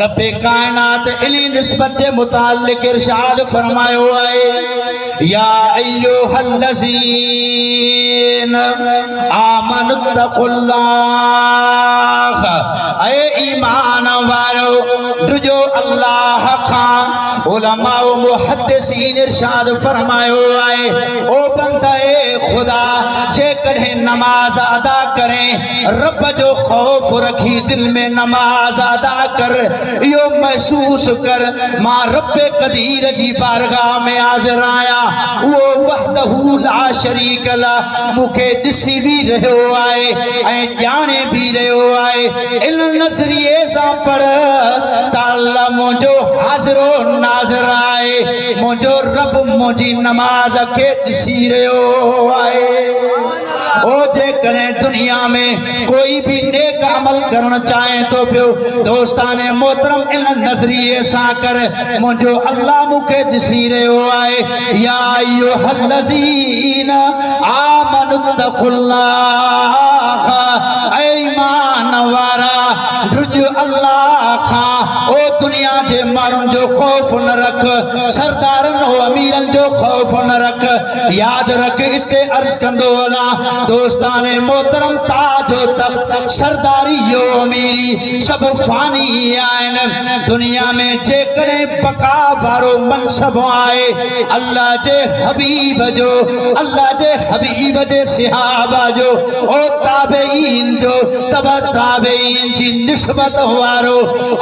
रब्बे कायनात इन्हीं निस्बत से मुताल्लिक इरशाद फरमायो है या अय्युहल्लज़ीन आमनुत्तकुल्लाह ऐ ईमान वालो दुजो अल्लाह खां उलमा व मुहद्दिसीन इरशाद फरमायो है ओ बंदे खुदा जे कहे नमाज अदा करें रब जो खौफ रखी दिल में नमाज अदा कर यो महसूस कर मां रब्बे कदीर जी बारगाह में हाज़िर आया वो वहदहू ला शरीक ला मुखे दिसी भी रहो आए ऐ जाने भी रहो आए इन नजरिए सा पढ़ ताला मुझो हाज़िरो नाज़िर आए मुझो रब मुझी नमाज के दिसी रहो आए ओ जे करें दुनिया में कोई भी नेक अमल करना चाहे तो पियो दोस्ताने मोहतरम इन नजरिए सा कर मुझो अल्लाह मुखे दिसी रहो आए या अय्युहल्लज़ीन आमनुत्तकुल्लाह ऐ ईमान वारा दुज अल्लाह खां ओ दुनिया जे मानुन जो खौफ न रख सरदारन हो अमीरन जो खौफ न रख याद रख इते अर्ज कंदो वला दोस्ताने मोहतरम ताजो तख्त सरदारी यो अमीरी सब फानी आइन दुनिया में जे करे बका वारो मनसब आए अल्लाह जे हबीब जे सहाबा जो ओ ताबईन जो तबा ताबईन जी निस्बत वारो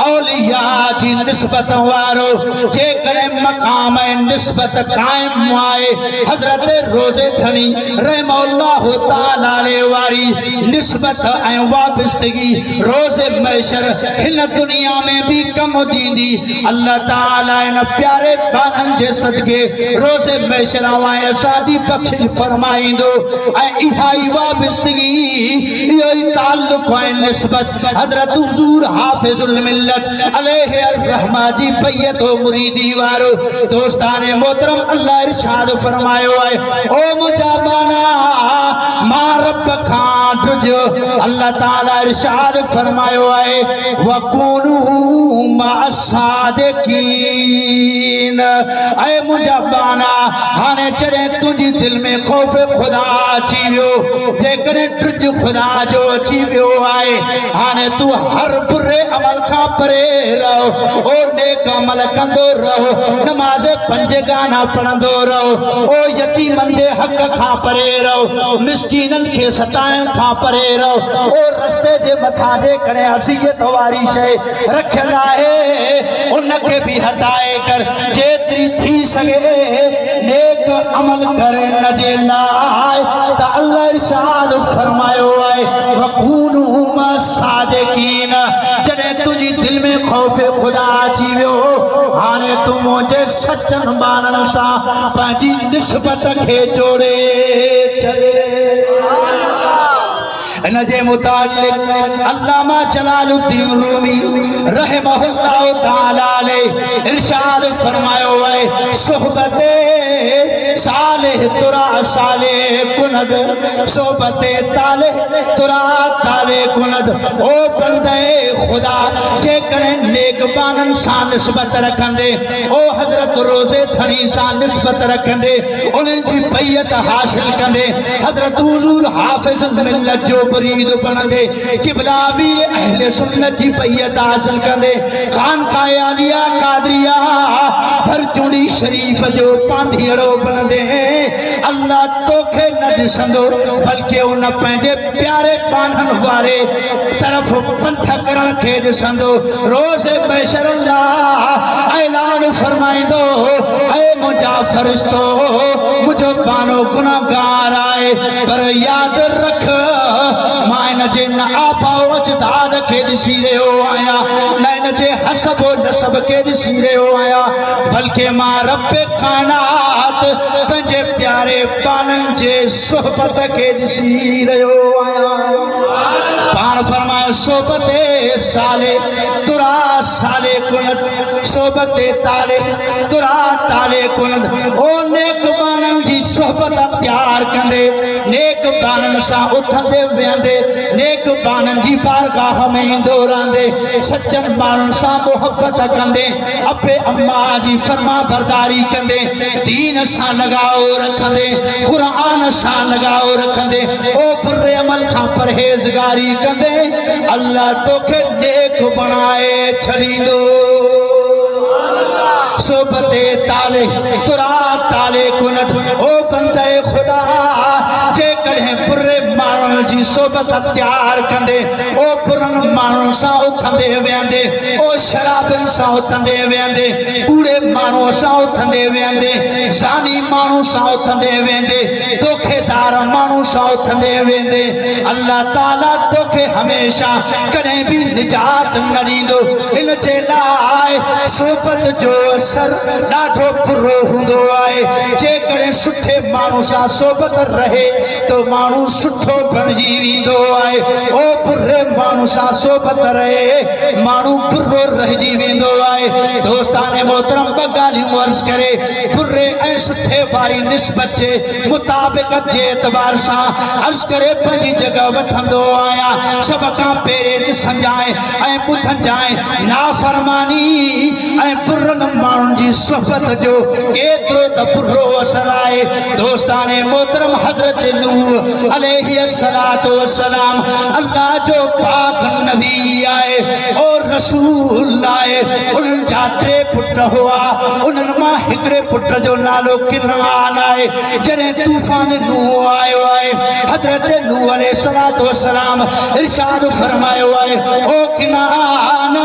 औलिया जी निस्बत वारो जे करे मकाम निस्बत कायम आए हजरत रोजे धनी रहमहुल्लाह ताला वारी निस्बत ऐ वाबस्तगी रोज़े महशर इन दुनिया में भी कम दींदी अल्लाह ताला इन प्यारे बानन जे सदके रोज़े महशर आए सादी बख्शिश फरमाइंदो ऐ इहाई वाबस्तगी यो ताल्लुक ऐ निस्बत हजरत हुजूर हाफिजुल मिल्लत अलैहि रहमा जी बैयतो मुरीदी वारो दोस्ताने मोहतरम अल्लाह इरशाद फरमायो है ओ मुजाबाना मां रब खां तुझो अल्लाह ताला इरशाद फरमायो है वकुनू मासादिकीन ऐ मुजाबाना हाने चरे तुझी दिल में खौफ खुदा अची वियो जेकॾहिं तुझ खुदा जो अची वियो आहे हाने तू हर बुरे अमल खां परे रहो ओ नेक अमल कंदो रहो नमाज़ पंज गाना पढ़ंदो रहो ओ यतीमन जे हक खां परे रहो मिस्कीनन के सताइण खां परे रहो ओ रस्ते जे मथां जे करे हसीयत वारी शइ रखियल आहे उनखे भी हटाए कर जेतिरी थी सके नेक अमल करे न जे लाइ त अल्लाह इरशाद फरमायो आहे वकुनू मासादिकीन जॾहिं तुंहिंजी दिल में खौफ खुदा अची वियो हाणे तू मुंहिंजे सचन बानन सां पंहिंजी निस्बत खे जोड़े छॾे इन जे मुतालिक अल्लामा जलालुद्दीन रूमी रहमहुल्लाह ताला इरशाद फरमायो है सोहबते सालेह तुरा सालेह कुनद सोहबते ताले तुरा ताले कुनद ओ बंदे खुदा जे करे नेक बानन सां निस्बत रखंदे ओ हजरत रोजे धनी सां निस्बत रखंदे उन्हनि जी बैयत हासिल कंदे हजरत हुजूर हाफिज मिल्लत जो मुरीद बनंदे किबला भी अहले सुन्नत जी बैयत हासिल कंदे खानकाह आलिया कादरिया भरचुड़ी शरीफ जो पांधीड़ो बनंदे अल्लाह तोखे न ॾिसंदो बल्कि उन पंहिंजे प्यारे बानन वारे तरफ पंथ करण खे ॾिसंदो रोज़ महशर जा ऐलान फरमाईंदो ऐ मुंहिंजा फरिश्तो मुंहिंजो बानो गुनाहगार आहे पर यादि रख मां इन जे न आबाओ अजदाद खे ॾिसी रहियो आहियां न इन जे हसब नसब खे ॾिसी रहियो आहियां बल्कि मां रब कायनात पंहिंजे प्यारे बानन जे सोहबत खे ॾिसी रहियो आहियां पाण फरमाए सोहबते साले तुरा साले कुनत सोहबते ताले तुरा ताले कुनत ओ नेक बानन जी जी सोहबत अख्तियार कंदे नेक बानन सां उथंदे वेंदे नेक बानन जी बारगाह में ईंदो रहंदे सच्चन माण्हुनि सां मोहब्बत कंदे अबे अम्मा जी फर्मा बरदारी कंदे दीन सां लगाव रखंदे कुरान सां लगाव रखंदे ओ बुरे अमल खां परहेज़गारी कंदे अल्लाह तोखे नेक बणाए छॾींदो सोबते ताले तुरा ताले कुनत ओ बंदे खुदा जे कॾहिं बुरे माण्हुनि जी सोबत अख्तियार कंदे ओ बुरनि माण्हुनि सां उथंदे वेंदे ओ शराबनि सां उथंदे वेंदे कूड़े माण्हूअ सां उथंदे वेंदे ज़ानी माण्हू सां उथंदे वेंदे धोखेदार माण्हू सां उथंदे वेंदे अल्लाह ताला तोखे हमेशा कॾहिं बि निजात न ॾींदो इन जे लाइ सोबत जो असर ॾाढो बुरो हूंदो आहे जेकॾहिं सुठे माण्हू सां सोबत रहे तो माण्हू सुठो बणिजी वेंदो आहे ओ बुरे माण्हू सां सोबत रहे माण्हू बुरो रहिजी वेंदो आहे दोस्ताने मोहतरम ॿ ॻाल्हियूं अर्ज़ करे बुरे ऐं सुठे वारी निस्बत जे मुताबिक़ जे एतबार सां अर्ज़ करे पंहिंजी जॻह वठंदो आहियां सभ खां पहिरें ॾिसंजाए ऐं ॿुधंजाए नाफ़रमानी ऐं बुरनि माण्हुनि जी सोबत जो केतिरो त बुरो असर आहे दोस्ताने मोहतरम हज़रत नूह अलैहिस्सलातु वस्सलाम अल्लाह जो पाक नबी आहे और रसूल आहे उन्हनि जा 3 पुट हुआ उन्हनि मां हिकिड़े पुट जो नालो किनान आहे जॾहिं तूफ़ान नूह आयो आहे हज़रत नूह अलैहिस्सलातु वस्सलाम इरशाद फरमायो आहे ओ किनान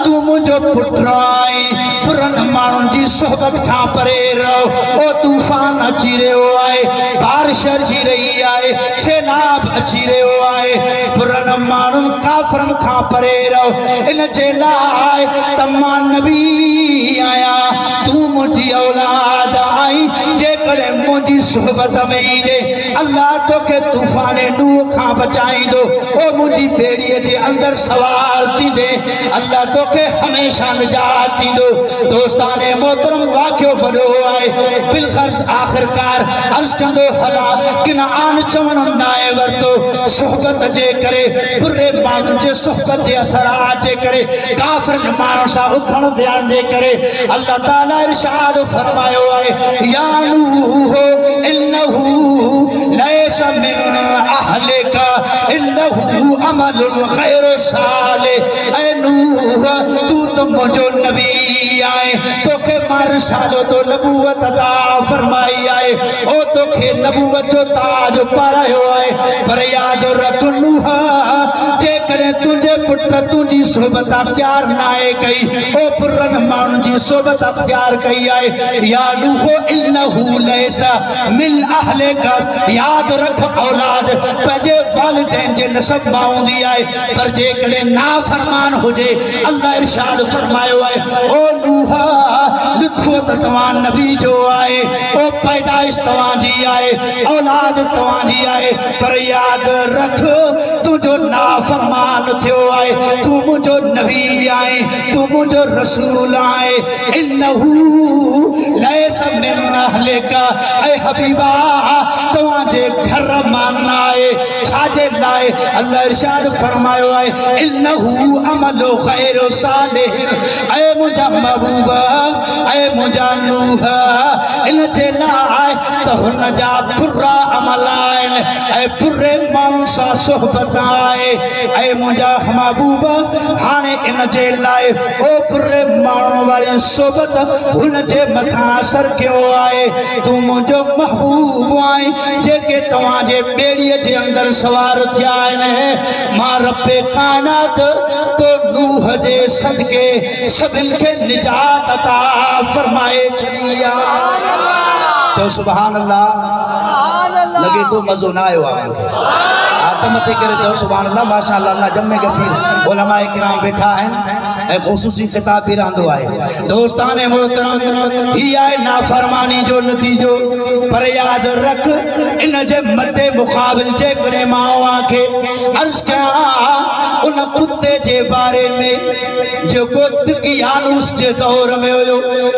तू मुंहिंजो पुट आहे बुरनि माण्हुनि जी सोबत खां परे रहो ओ तूफ़ान अची रहियो आहे बारिश अची रही आहे सैलाब अची रहियो आहे बुरनि माण्हुनि काफ़रनि खां परे रहो इन जे लाइ त मां नबी आहियां तूं मुंहिंजी औलाद आई जेकॾहिं मुंहिंजी सोबत में ईंदे अल्लाह तोखे तूफ़ान नूह खां बचाईंदो ओ मुंहिंजी ॿेड़ीअ जे अंदरि सवार थींदे अल्लाह तोखे हमेशा निजात ॾींदो दोस्ताने मोहतरम वाक़ियो वॾो आहे बिलखर्स आख़िरकार अर्ज़ कंदो हला किनान चवण नाए वरितो सोहबत जे करे बुरे माण्हुनि जे सोहबत जे असरात जे करे काफ़िरनि माण्हुनि सां उथण विहण जे करे अल्लाह ताला इरशाद फरमायो आहे या नूह इन्नहु लैस मिन अहलिका इन्नहु अमलुन गैरु सालिह ऐ नूह तू तो मुंहिंजो नबी आहे तोखे मां रिसालो तो नबूवत अता फरमाई आहे ओ तोखे नबूवत जो ताज पारायो आहे पर यादि रख नूह जेकॾहिं तुंहिंजे पुट तुंहिंजी सोबत अख्तियार नाहे कई ओ बुरनि माण्हुनि जी सोबत अख्तियार कई आहे या नूह इन्नहु लैस मिन अहलिका यादि रख औलाद पंहिंजे वालिदैन जे नसब मां हूंदी आहे पर जेकॾहिं नाफ़रमान हुजे अल्लाह इरशाद फरमायो आहे ओ नूह लिखो त तव्हां नबी जो आहे ओ पैदाइश तव्हांजी आहे औलाद तव्हांजी आहे पर यादि रख तुंहिंजो नाफ़रमान थियो आहे तूं मुंहिंजो नबी आहे तूं मुंहिंजो रसूल आहे इन्नहु लैस मिन अहलिका ऐ हबीबा तव्हांजे घर मां न आहे छाजे लाइ अल्लाह इरशाद फरमायो आहे इन्नहु अमलु गैरु सालिह ऐ मुंहिंजा महबूबा ऐ मुंहिंजा नूह इन जे लाइ त हुन जा बुरा अमल आहिनि ऐं बुरे माण्हुनि सां सोहबत आहे ऐं मुंहिंजा महबूबा हाणे इन जे लाइ ओ बुरे माण्हुनि वारी सोहबत हुन जे मथां असर कयो आहे तूं मुंहिंजो महबूब आहीं जेके तव्हांजे ॿेड़ीअ जे अंदरि सवार थिया आहिनि मां रब्बे काइनात तो नूह जे सदके सभिनि खे निजात अता फरमाए छॾी आहे तो सुभान अल्लाह लगे तो मज़ो ना आयो आहे आदम ते करे चओ सुभान अल्लाह माशाअल्लाह अल्लाह जम्मे गफ़ीर उलमाए किराम वेठा आहिनि ऐं ख़ुसूसी ख़िताब बि रहंदो आहे दोस्ताने मोहतरम ही आहे नाफ़रमानी जो नतीजो पर यादि रख इन जे मथे मुक़ाबिल जे करे मां खे अर्ज़ कयां उन कुत्ते जे बारे में जेको दकियानूस जे दौर में हुयो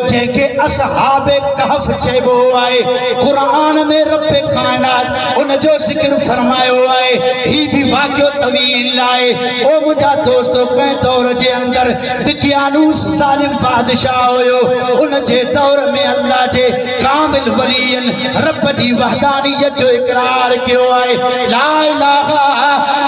जंहिंखे असहाबे कहफ चइबो आहे। क़ुरान में रब कायनात उन जो ज़िक्र फरमायो आहे। ही भी वाक़ियो तवील आहे। ओ मुंहिंजा दोस्तो, कंहिं दौर जे अंदर दकियानूस ज़ालिम बादशाह हुयो। उन जे दौर में अल्लाह जे कामिल वलीयन रब जी वहदानियत जो इकरार कियो आहे। ला इलाहा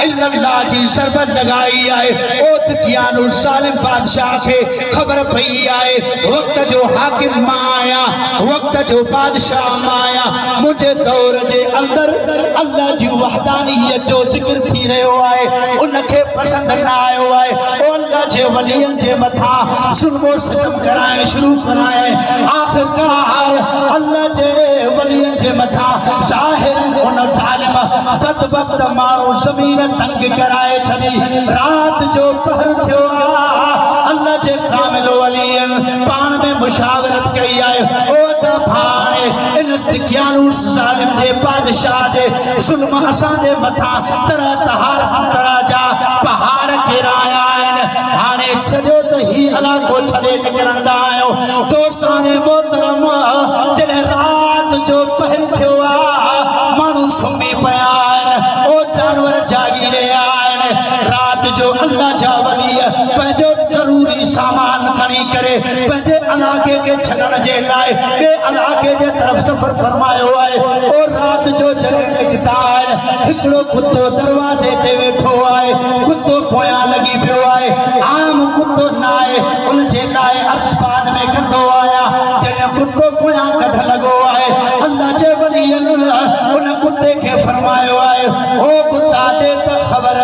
इल्लल्लाह जी ज़रबत लगाई आहे। ओ दकियानूस ज़ालिम बादशाह खे ख़बर पई आहे वक्त जो हाकिम मां आया, वक्त जो बादशाह मां आया। मुझे दौर जे अंदर अल्लाह जी वहदानियत जो ज़िक्र थी रहियो आहे। उनखे पसंद न आयो आहे। ओ अल्लाह जे वलियन जे मथा ज़ुल्म सितम कराइण शुरू कराए। आखिरकार अल्लाह जे वलियन जे मथा ज़ाहिर उन ज़ालिम बदबख्त माण्हू ज़मीन तंग कराए छॾी। रात जो पहर थियो। अल्लाह जे कामिल वलियन पाण में मुशावरत कई आहे। ओ त भाणे इन दकियानूस ज़ालिम जे बादशाह जे ज़ुल्म असां जे मथा तरह जा पहाड़ किराया आहिनि। हाणे छॾियो त ही इलाइक़ो छॾे निकिरंदा आहियो। दोस्ताने मोहतरम, जॾहिं रात जो पहर थियो आहे, माण्हू सुम्ही पिया आहिनि। ओ जानवर जागी रहिया आहिनि। रात जो अल्लाह जा वली पंहिंजो ज़रूरी सामान खणी करे पंहिंजे इलाइक़े खे छॾण जे लाइ ॿिए इलाइक़े जे तरफ़ सफ़र फरमायो आहे। और रात जो जॾहिं निकिता आहिनि, हिकिड़ो कुतो दरवाज़े ते वेठो आहे। कुतो पोयां लॻी पियो आहे। आम कुतो न आहे, उन जे लाइ अर्शपाद में कंदो आया। जॾहिं कुतो पोयां कढ लॻो आहे, अल्लाह जे वलीअन उन कुते खे फरमायो आहे, ओ कुता ॾे त ख़बर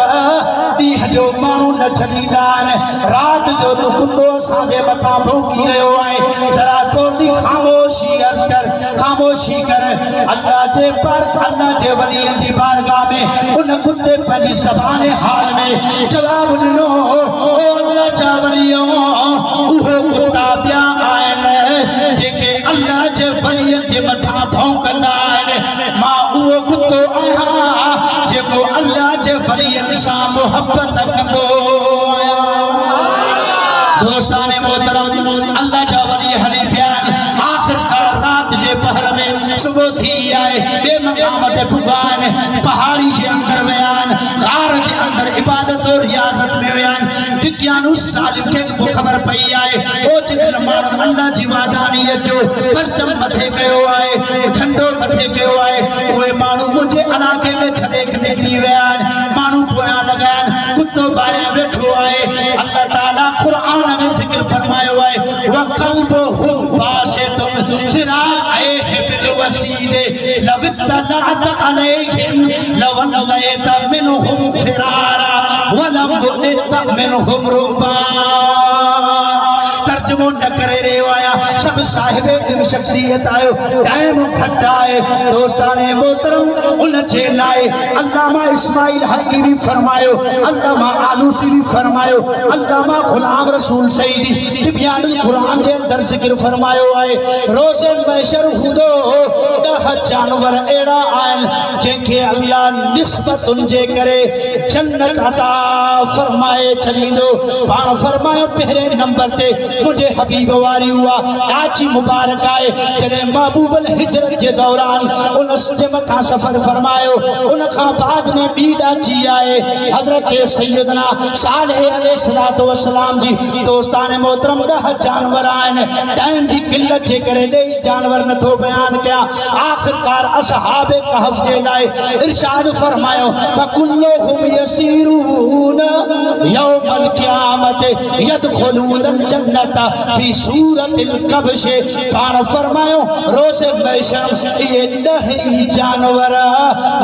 ॾींहं जो माण्हू न छॾींदा आहिनि। रात जो तो कुतो असांजे मथां भौंकी रहियो आहे। ज़रा थोरी ख़ामोशी अर्ज़ कर, ख़ामोशी कर। अल्लाह जे वलीअन जी बारगाह में उन कुते पंहिंजी ज़बान हाल में जवाब ॾिनो, ओ अल्लाह जा वलियो, उहो कुता ॿिया आहिनि जेके अल्लाह जे वलीअन जे मथां भौंकंदा आहिनि। मां उहो कुतो आहियां जेको अल्लाह जे वलीअन सां मुहबत कंदो आहियां। दोस्ताने मोहतरम, अल्लाह जा वली हली पिया आहिनि। आख़िरकार रात जे पहर में सुबुह थी आहे। ॿिए मक़ाम ते पुॻा आहिनि। पहाड़ी जे अंदर विया आहिनि। गार जे अंदर इबादत और रियाज़त में विया आहिनि। दकियानूस ज़ालिम खे को ख़बर पई आहे। ओ जिन माण्हू अल्लाह जी वहदानियत जो परचम मथे कयो आहे, झंडो मथे कयो आहे, उहे माण्हू मुंहिंजे इलाइक़े में छॾे निकिरी विया आहिनि। माण्हू पोयां लॻा आहिनि। कुतो ॿाहिरि वेठो आहे। अल्लाह ताला क़ुरान में ज़िक्र फरमायो आहे, वक़ल्बुहुम बासितुन ज़िराअैहि बिलवसील लव इत्तलअत अलैहिम लवल्लैत मिनहुम फ़िरारा वलम तुइत मिनहुम रुबा। तर्जुमो न करे रहियो आहियां। सभु साहिबे इल्म शख्सियत आयो। टाइम घटि आहे। दोस्ताने मोहतरम, उन जे लाइ अल्लामा इस्माइल हक़ी भी फरमायो, अल्लामा आलूसी भी फरमायो, अल्लामा गुलाम रसूल सईदी तिबियानुल क़ुरान जे अंदर ज़िक्र फरमायो आहे। रोज़े महशर हूंदो 10 जानवर अहिड़ा आहिनि जंहिंखे अल्लाह निस्बतुनि जे करे जन्नत अता फरमाए छॾींदो। पाण फरमायो पहिरें नंबर ते मुझे हबीब वारी हुआ आची मुबारक आए। जॾहिं महबूबल हिजरत जे दौरान उन जे मथां सफ़र फरमायो। उन खां बाद में ॿी ॾाची आहे हज़रत सैयदना सालेह अलैहिस्सलातु वस्सलाम जी। दोस्ताने मोहतरम, 10 जानवर आहिनि। टाइम जी किल्लत जे करे ॾेई जानवर नथो बयान कयां। आख़िरकार असहाबे कहफ जे लाइ इरशाद फरमायो, फकुल्लुहुम यसीरून यौमल क़ियामत यदखुलूनल जन्नत फी सूरतिल कब्श। पाण फरमायो रोज़े महशर ये 10 जानवर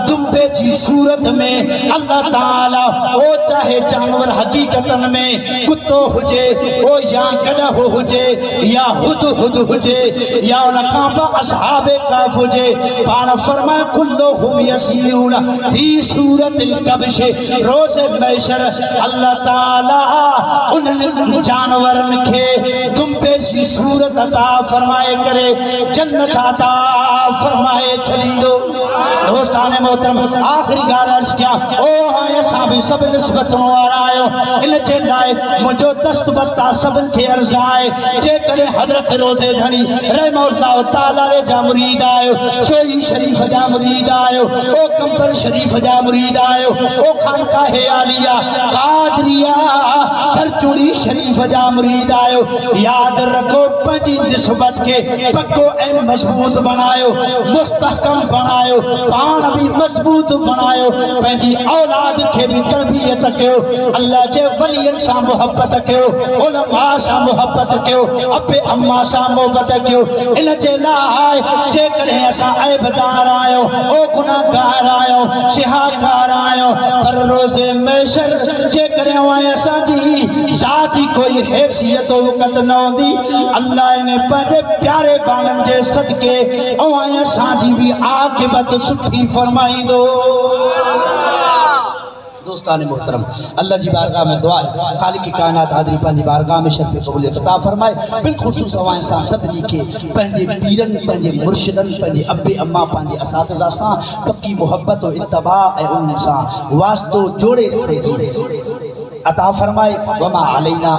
दुंबे जी सूरत में अल्लाह ताला, ओ चाहे जानवर हकीकतन में कुत्तो हुजे, ओ या गॾो हुजे, या हुदहुद हुजे, या उन खां पोइ असहाबे कहफ हुजे, पाण फरमायो कुल्लुहुम यसीरून फी सूरतिल कब्श। रोज़े महशर अल्लाह ताला उन जानवरनि खे दुंबे जी सूरत अता फरमाए करे जन्नत अता फरमाए छॾींदो। दोस्ताने मोहतरम आखिरी गार अर्ज किया ओ हां असां भी सब निस्बत वारा आयो इन जे लाए मुझो दस्त बस्ता सबन के अर्ज आए जे करे हजरत रोजे धनी रहमतुल्लाह ताला रे जा मुरीद आयो सोई शरीफ जा मुरीद आयो ओ कंबर शरीफ जा मुरीद आयो ओ खानकाह आलिया कादरिया परचूड़ी शरीफ जा मुरीद आयो याद रखो पंजी निस्बत के पक्को ऐ मजबूत बनायो मुस्तहकम बनायो पान भी मजबूत बनायो पंजी औलाद के भी तरबियत कयो अल्लाह जे वलियन सा मोहब्बत कयो उलमा सा मोहब्बत कयो अबे अम्मा सा मोहब्बत कयो इन जे लाए जे करे असा ऐबदार आयो ओ गुनाहगार आयो सिहाकार आयो पर रोजे महशर जे करे वाए असा दी जाती कोई हैसियत वक़्त न होंदी अल्लाह ने पंहिंजे प्यारे बाणन जे सदके ओ असा जी भी आक़िबत सुठी फरमाईंदो। दोस्तान मोहतरम अल्लाह जी बारगाह में दुआ है खालिक की कायनात हाज़िरी पंहिंजी बारगाह में शर्फ़ क़बूलियत अता फरमाए बिलख़ुसूस अवां सां सभिनी खे पंहिंजे पीरनि पंहिंजे मुर्शिदनि पंहिंजे अबे अम्मा पंहिंजे असातिज़ा सां पक्की मोहब्बत और इत्तबा ऐं उन्हनि सां वास्तो जोड़े रखे अता फरमाए वमा अलैना।